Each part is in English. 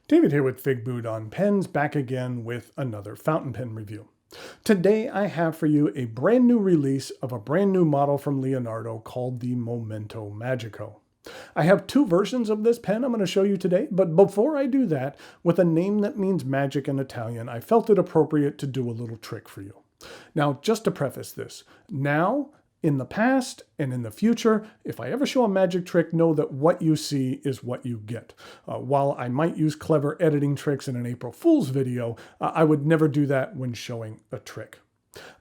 David here with Figboot on Pens, back again with another fountain pen review. Today I have for you a brand new release of a brand new model from Leonardo called the Momento Magico. I have two versions of this pen I'm going to show you today, but before I do that, with a name that means magic in Italian, I felt it appropriate to do a little trick for you. Now, just to preface this, now, in the past and in the future, if I ever show a magic trick, know that what you see is what you get. While I might use clever editing tricks in an April Fool's video, I would never do that when showing a trick.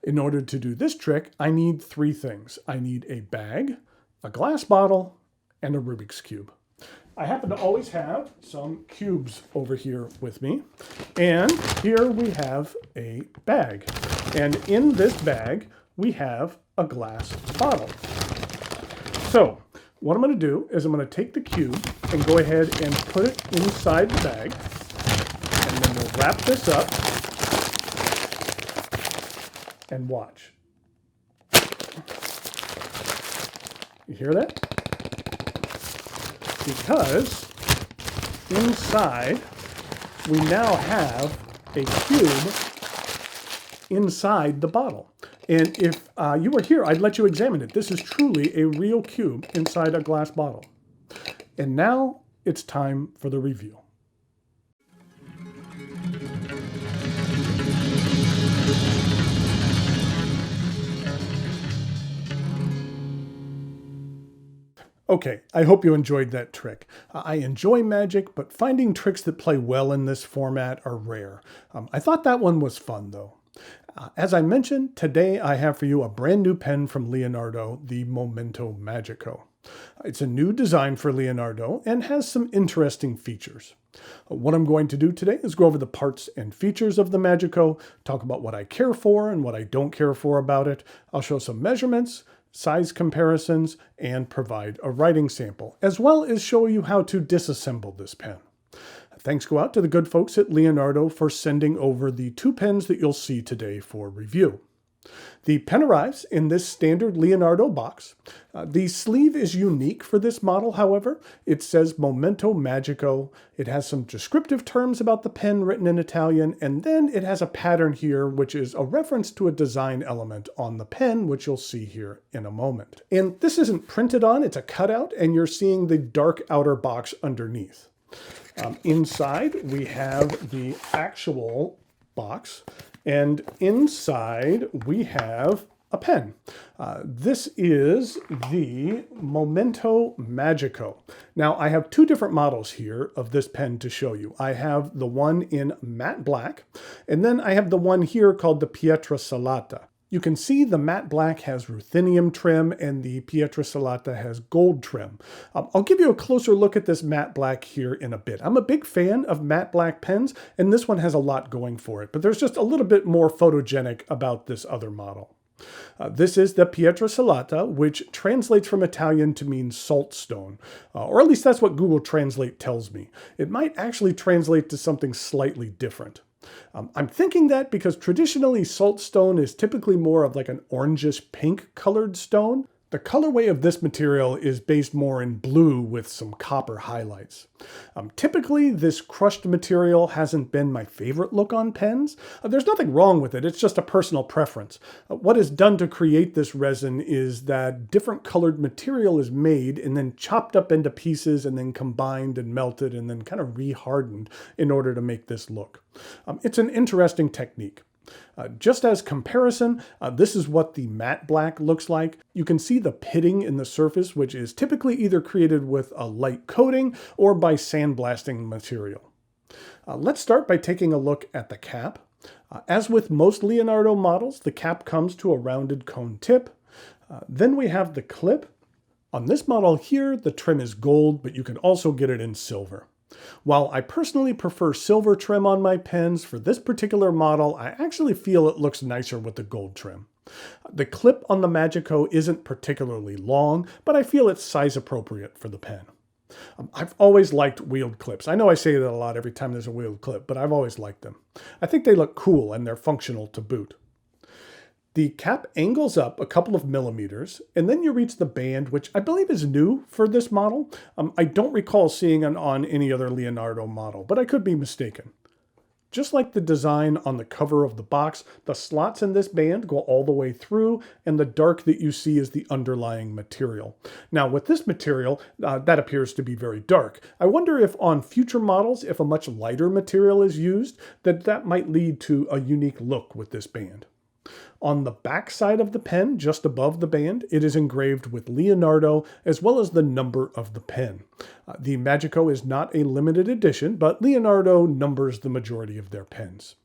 In order to do this trick, I need three things. I need a bag, a glass bottle, and a Rubik's Cube. I happen to always have some cubes over here with me. And here we have a bag. And in this bag, we have a glass bottle. So what I'm going to do is I'm going to take the cube and go ahead and put it inside the bag. And then we'll wrap this up and watch. You hear that? Because inside we now have a cube inside the bottle. And if you were here, I'd let you examine it. This is truly a real cube inside a glass bottle. And now it's time for the review. Okay, I hope you enjoyed that trick. I enjoy magic, but finding tricks that play well in this format are rare. I thought that one was fun, though. As I mentioned, today I have for you a brand new pen from Leonardo, the Momento Magico. It's a new design for Leonardo and has some interesting features. What I'm going to do today is go over the parts and features of the Magico, talk about what I care for and what I don't care for about it. I'll show some measurements, size comparisons, and provide a writing sample, as well as show you how to disassemble this pen. Thanks go out to the good folks at Leonardo for sending over the two pens that you'll see today for review. The pen arrives in this standard Leonardo box. The sleeve is unique for this model, however. It says Momento Magico. It has some descriptive terms about the pen written in Italian, and then it has a pattern here, which is a reference to a design element on the pen, which you'll see here in a moment. And this isn't printed on, it's a cutout, and you're seeing the dark outer box underneath. Inside, we have the actual box, and inside we have a pen. This is the Momento Magico. Now, I have two different models here of this pen to show you. I have the one in matte black, and then I have the one here called the Pietra Salata. You can see the matte black has ruthenium trim and the Pietra Salata has gold trim. I'll give you a closer look at this matte black here in a bit. I'm a big fan of matte black pens, and this one has a lot going for it, but there's just a little bit more photogenic about this other model. This is the Pietra Salata, which translates from Italian to mean salt stone, or at least that's what Google Translate tells me. It might actually translate to something slightly different. I'm thinking that because traditionally salt stone is typically more of like an orangish pink colored stone. The colorway of this material is based more in blue with some copper highlights. Typically, this crushed material hasn't been my favorite look on pens. There's nothing wrong with it, it's just a personal preference. What is done to create this resin is that different colored material is made and then chopped up into pieces and then combined and melted and then kind of re-hardened in order to make this look. It's an interesting technique. Just as comparison, this is what the matte black looks like. You can see the pitting in the surface, which is typically either created with a light coating or by sandblasting material. Let's start by taking a look at the cap. As with most Leonardo models, the cap comes to a rounded cone tip. Then we have the clip. On this model here, the trim is gold, but you can also get it in silver. While I personally prefer silver trim on my pens, for this particular model, I actually feel it looks nicer with the gold trim. The clip on the Magico isn't particularly long, but I feel it's size appropriate for the pen. I've always liked wheeled clips. I know I say that a lot every time there's a wheeled clip, but I've always liked them. I think they look cool and they're functional to boot. The cap angles up a couple of millimeters, and then you reach the band, which I believe is new for this model. I don't recall seeing it on any other Leonardo model, but I could be mistaken. Just like the design on the cover of the box, the slots in this band go all the way through, and the dark that you see is the underlying material. Now, with this material, that appears to be very dark. I wonder if on future models, if a much lighter material is used, that might lead to a unique look with this band. On the back side of the pen, just above the band, it is engraved with Leonardo as well as the number of the pen. The Magico is not a limited edition, but Leonardo numbers the majority of their pens.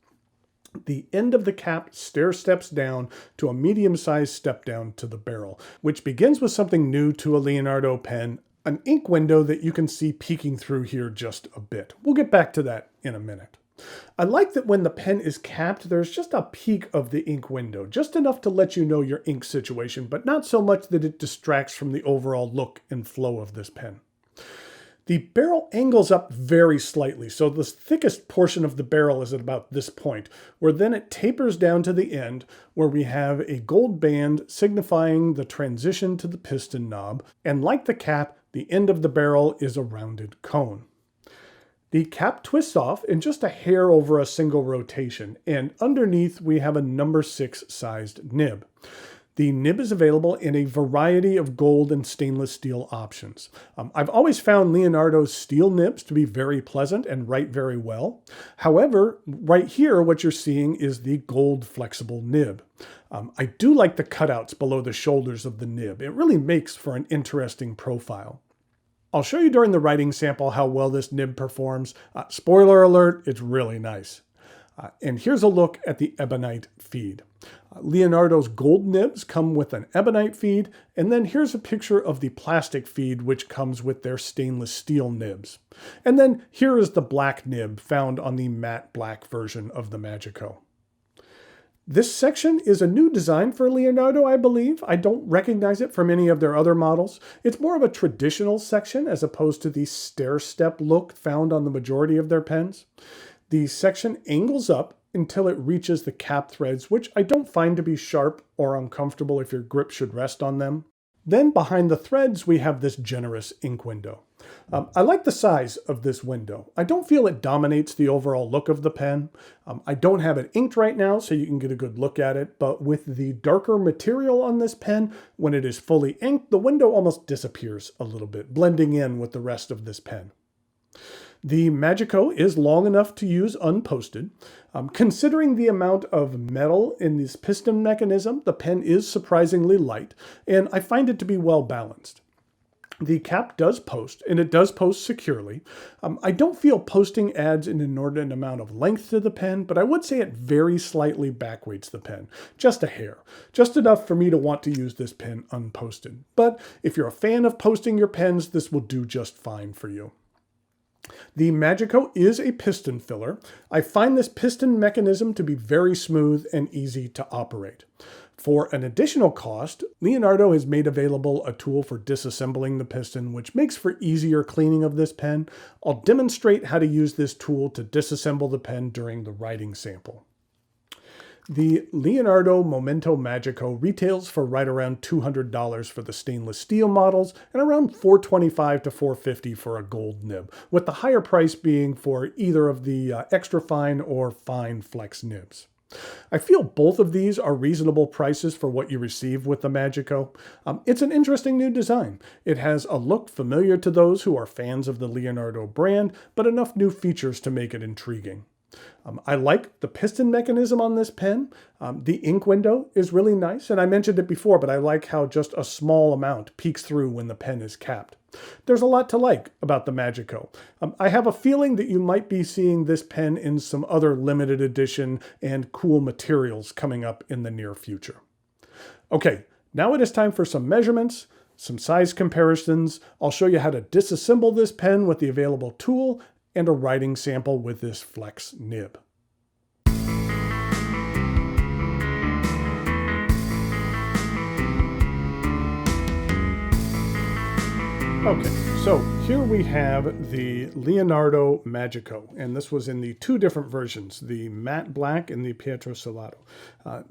The end of the cap stair steps down to a medium-sized step down to the barrel, which begins with something new to a Leonardo pen, an ink window that you can see peeking through here just a bit. We'll get back to that in a minute. I like that when the pen is capped, there's just a peek of the ink window, just enough to let you know your ink situation, but not so much that it distracts from the overall look and flow of this pen. The barrel angles up very slightly, so the thickest portion of the barrel is at about this point, where then it tapers down to the end, where we have a gold band signifying the transition to the piston knob, and like the cap, the end of the barrel is a rounded cone. The cap twists off in just a hair over a single rotation, and underneath we have a number 6 sized nib. The nib is available in a variety of gold and stainless steel options. I've always found Leonardo's steel nibs to be very pleasant and write very well. However, right here what you're seeing is the gold flexible nib. I do like the cutouts below the shoulders of the nib. It really makes for an interesting profile. I'll show you during the writing sample how well this nib performs. Spoiler alert, it's really nice. And here's a look at the ebonite feed. Leonardo's gold nibs come with an ebonite feed, and then here's a picture of the plastic feed which comes with their stainless steel nibs. And then here is the black nib found on the matte black version of the Magico. This section is a new design for Leonardo, I believe. I don't recognize it from any of their other models. It's more of a traditional section as opposed to the stair-step look found on the majority of their pens. The section angles up until it reaches the cap threads, which I don't find to be sharp or uncomfortable if your grip should rest on them. Then behind the threads, we have this generous ink window. I like the size of this window. I don't feel it dominates the overall look of the pen. I don't have it inked right now, so you can get a good look at it, but with the darker material on this pen, when it is fully inked, the window almost disappears a little bit, blending in with the rest of this pen. The Magico is long enough to use unposted. Considering the amount of metal in this piston mechanism, the pen is surprisingly light, and I find it to be well balanced. The cap does post, and it does post securely. I don't feel posting adds an inordinate amount of length to the pen, but I would say it very slightly backweights the pen. Just a hair. Just enough for me to want to use this pen unposted. But if you're a fan of posting your pens, this will do just fine for you. The Magico is a piston filler. I find this piston mechanism to be very smooth and easy to operate. For an additional cost, Leonardo has made available a tool for disassembling the piston, which makes for easier cleaning of this pen. I'll demonstrate how to use this tool to disassemble the pen during the writing sample. The Leonardo Momento Magico retails for right around $200 for the stainless steel models and around $425 to $450 for a gold nib, with the higher price being for either of the extra fine or fine flex nibs. I feel both of these are reasonable prices for what you receive with the Magico. It's an interesting new design. It has a look familiar to those who are fans of the Leonardo brand, but enough new features to make it intriguing. I like the piston mechanism on this pen. The ink window is really nice, and I mentioned it before, but I like how just a small amount peeks through when the pen is capped. There's a lot to like about the Magico. I have a feeling that you might be seeing this pen in some other limited edition and cool materials coming up in the near future. Okay, now it is time for some measurements, some size comparisons. I'll show you how to disassemble this pen with the available tool, and a writing sample with this flex nib. Okay, so here we have the Leonardo Magico, and this was in the two different versions, the matte black and the Pietro Salato.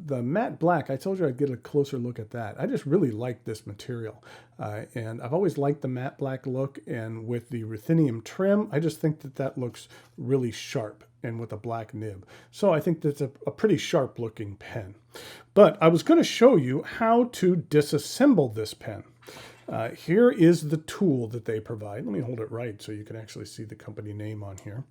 The matte black, I told you I'd get a closer look at that. I just really like this material, and I've always liked the matte black look, and with the ruthenium trim, I just think that that looks really sharp and with a black nib. So I think that's a pretty sharp looking pen. But I was going to show you how to disassemble this pen. Here is the tool that they provide. Let me hold it right so you can actually see the company name on here.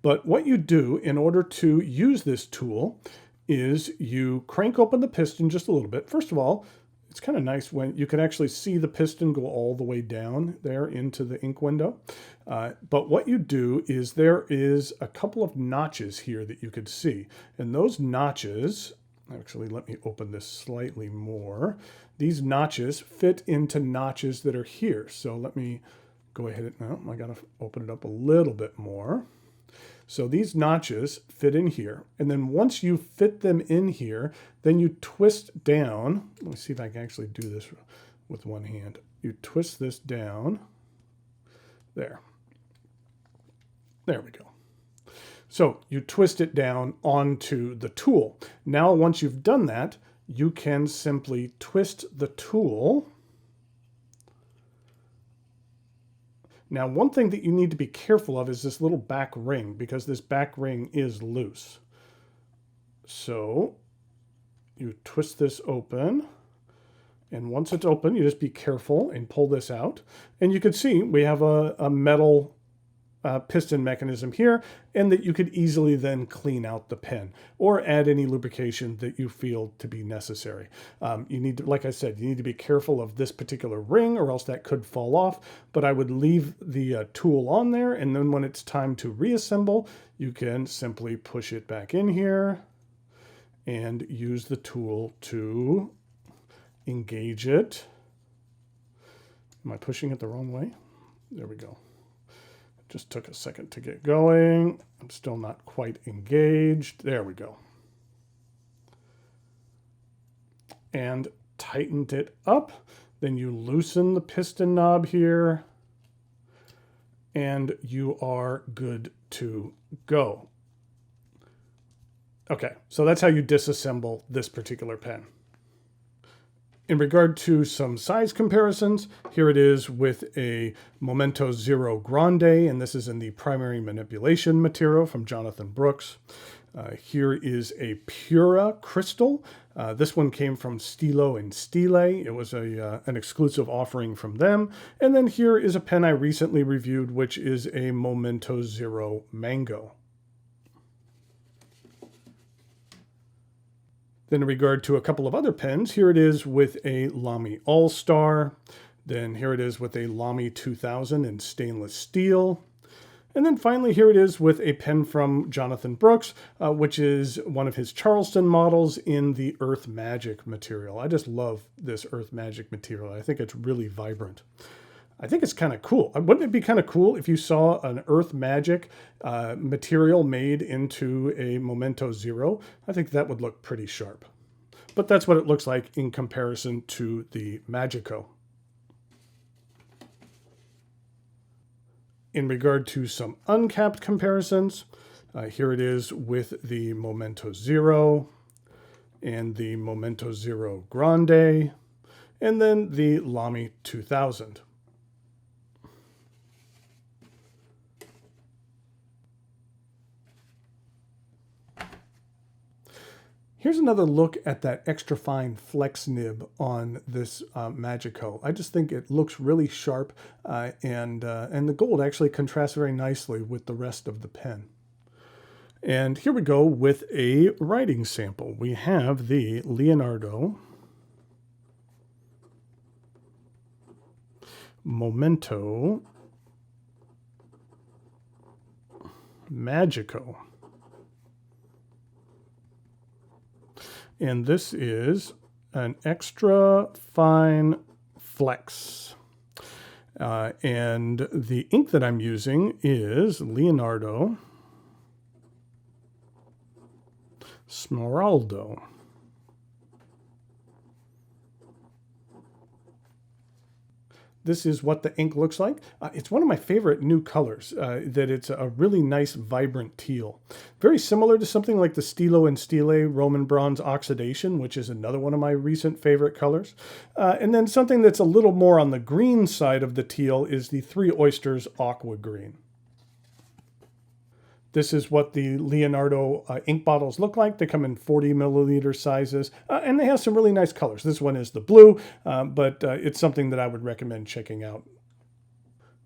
But what you do in order to use this tool is you crank open the piston just a little bit. First of all, it's kind of nice when you can actually see the piston go all the way down there into the ink window. But what you do is there is a couple of notches here that you could see. And those notches, actually, let me open this slightly more. These notches fit into notches that are here. So let me go ahead and, no, I gotta open it up a little bit more. So these notches fit in here. And then once you fit them in here, then you twist down. Let me see if I can actually do this with one hand. You twist this down. There. There we go. So you twist it down onto the tool. Now, once you've done that, you can simply twist the tool. Now, one thing that you need to be careful of is this little back ring, because this back ring is loose. So you twist this open, and once it's open, you just be careful and pull this out. And you can see we have a metal piston mechanism here, and that you could easily then clean out the pen or add any lubrication that you feel to be necessary. You need to, like I said, you need to be careful of this particular ring or else that could fall off, but I would leave the tool on there, and then when it's time to reassemble, you can simply push it back in here and use the tool to engage it. Am I pushing it the wrong way? There we go. Just took a second to get going. I'm still not quite engaged. There we go. And tightened it up. Then you loosen the piston knob here. And you are good to go. Okay, so that's how you disassemble this particular pen. In regard to some size comparisons, here it is with a Momento Zero Grande, and this is in the primary manipulation material from Jonathan Brooks. Here is a Pura Crystal. This one came from Stilo and Stile. It was an exclusive offering from them. And then here is a pen I recently reviewed, which is a Momento Zero Mango. Then in regard to a couple of other pens, here it is with a Lamy All-Star. Then here it is with a Lamy 2000 in stainless steel. And then finally, here it is with a pen from Jonathan Brooks, which is one of his Charleston models in the Earth Magic material. I just love this Earth Magic material. I think it's really vibrant. I think it's kind of cool. Wouldn't it be kind of cool if you saw an Earth Magic material made into a Momento Zero? I think that would look pretty sharp. But that's what it looks like in comparison to the Magico. In regard to some uncapped comparisons, here it is with the Momento Zero and the Momento Zero Grande, and then the Lamy 2000. Here's another look at that extra fine flex nib on this Magico. I just think it looks really sharp, and the gold actually contrasts very nicely with the rest of the pen. And here we go with a writing sample. We have the Leonardo Momento Magico. And this is an extra fine flex. And the ink that I'm using is Leonardo Smeraldo. this is what the ink looks like. It's one of my favorite new colors, that it's a really nice, vibrant teal. Very similar to something like the Stilo and Stile Roman Bronze Oxidation, which is another one of my recent favorite colors. And then something that's a little more on the green side of the teal is the Three Oysters Aqua Green. This is what the Leonardo ink bottles look like. They come in 40 milliliter sizes, and they have some really nice colors. This one is the blue, but it's something that I would recommend checking out.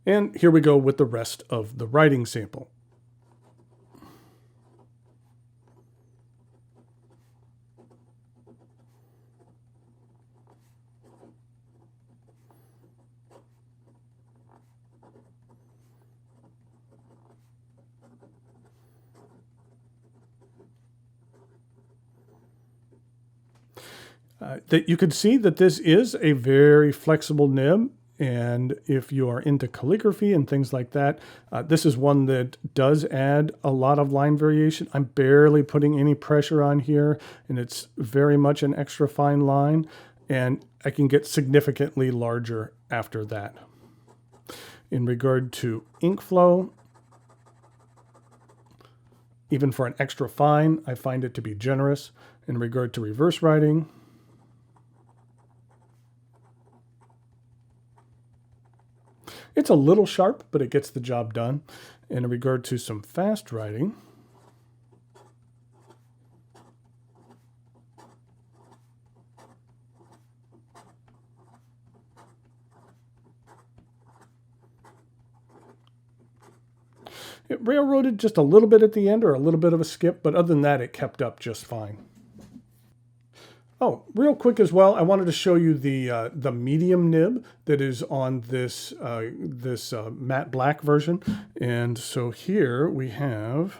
And here we go with the rest of the writing sample. That you can see that this is a very flexible nib, and if you are into calligraphy and things like that, this is one that does add a lot of line variation. I'm barely putting any pressure on here, and it's very much an extra fine line, and I can get significantly larger after that. In regard to ink flow, even for an extra fine, I find it to be generous. In regard to reverse writing, it's a little sharp, but it gets the job done. And in regard to some fast writing, it railroaded just a little bit at the end, or a little bit of a skip, but other than that, it kept up just fine. Oh, real quick as well, I wanted to show you the medium nib that is on this matte black version. And so here we have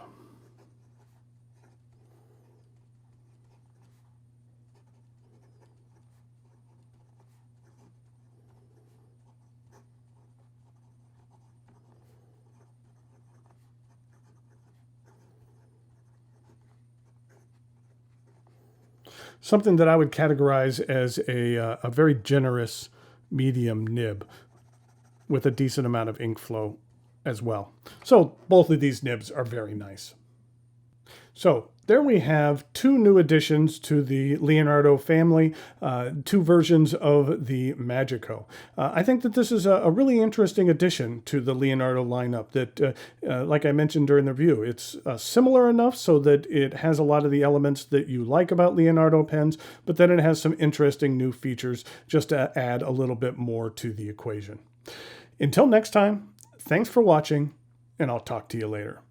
something that I would categorize as a very generous medium nib with a decent amount of ink flow as well. So both of these nibs are very nice. So there we have two new additions to the Leonardo family, two versions of the Magico. I think that this is a really interesting addition to the Leonardo lineup that, like I mentioned during the review, it's similar enough so that it has a lot of the elements that you like about Leonardo pens, but then it has some interesting new features just to add a little bit more to the equation. Until next time, thanks for watching, and I'll talk to you later.